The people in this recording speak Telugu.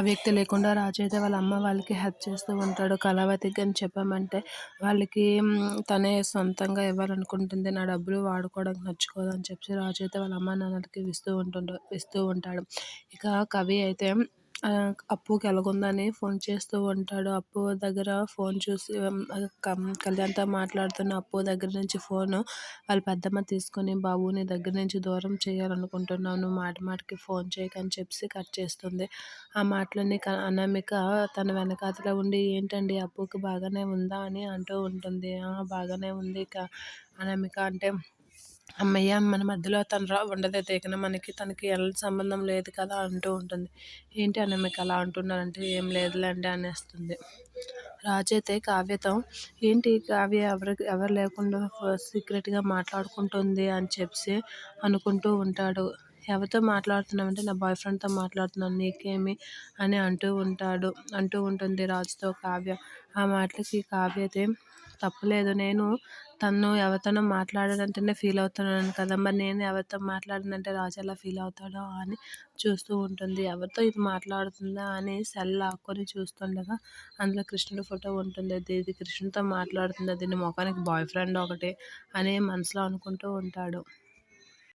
వ్యక్తి లేకుండా రాజు అయితే వాళ్ళ అమ్మ వాళ్ళకి హెల్ప్ చేస్తూ ఉంటాడు. కళావతికి అని చెప్పామంటే వాళ్ళకి తనే సొంతంగా ఇవ్వాలనుకుంటుంది. నా డబ్బులు వాడుకోవడానికి నచ్చుకోదని చెప్పి రాజు అయితే వాళ్ళ అమ్మ నాన్నలకి ఇస్తూ ఉంటాడు. ఇక కవి అయితే అప్పుకి ఎలాగుందని ఫోన్ చేస్తూ ఉంటాడు. అప్పు దగ్గర ఫోన్ చూసి కళ్యాణ్‌తో మాట్లాడుతున్న అప్పు దగ్గర నుంచి ఫోను వాళ్ళ పెద్దమ్మ తీసుకొని, "బాబు నీ దగ్గర నుంచి దూరం చేయాలనుకుంటున్నాను. మాటి మాటికి ఫోన్ చేయకని" చెప్పేసి కట్ చేస్తుంది. ఆ మాటలన్నీ అనామిక తన వెనకాతల ఉండి, "ఏంటండి అప్పుకి బాగానే ఉందా?" అని అంటూ ఉంటుంది. "ఆ! బాగానే ఉంది" ఇక అనామిక అంటే, హమ్మయ్య! మన మధ్యలో తను ఉండదైతే ఇకన తనకి ఎలాంటి సంబంధం లేదు కదా అంటూ ఉంటుంది. ఏంటి అనామిక అలా అంటున్నారంటే, "ఏం లేదులేండి" అనేస్తుంది. రాజైతే కావ్యతో, "ఏంటి కావ్య ఎవరు లేకుండా సీక్రెట్‌గా మాట్లాడుకుంటుంది" అని చెప్పేసి అనుకుంటూ ఉంటాడు. "ఎవరితో మాట్లాడుతున్నావంటే, నా బాయ్ ఫ్రెండ్‌తో మాట్లాడుతున్నాను. నీకేమి" అని అంటూ ఉంటుంది రాజుతో కావ్య. ఆ మాటలకి కావ్య అయితే, "తప్పులేదు. నేను తను ఎవరితోనో మాట్లాడాడంటేనే ఫీల్ అవుతున్నాను కదా! మరి నేను ఎవరితో మాట్లాడానంటే రాజు ఎలా ఫీల్ అవుతాడో" అని చూస్తూ ఉంటుంది. ఎవరితో ఇది మాట్లాడుతుందా అని సెల్ లాక్కొని చూస్తుండగా అందులో కృష్ణుడి ఫోటో ఉంటుంది. ఇది కృష్ణుడితో మాట్లాడుతుందా, దీని మొఖానికి బాయ్ ఫ్రెండ్ ఒకటి అని మనసులో అనుకుంటూ ఉంటాడు.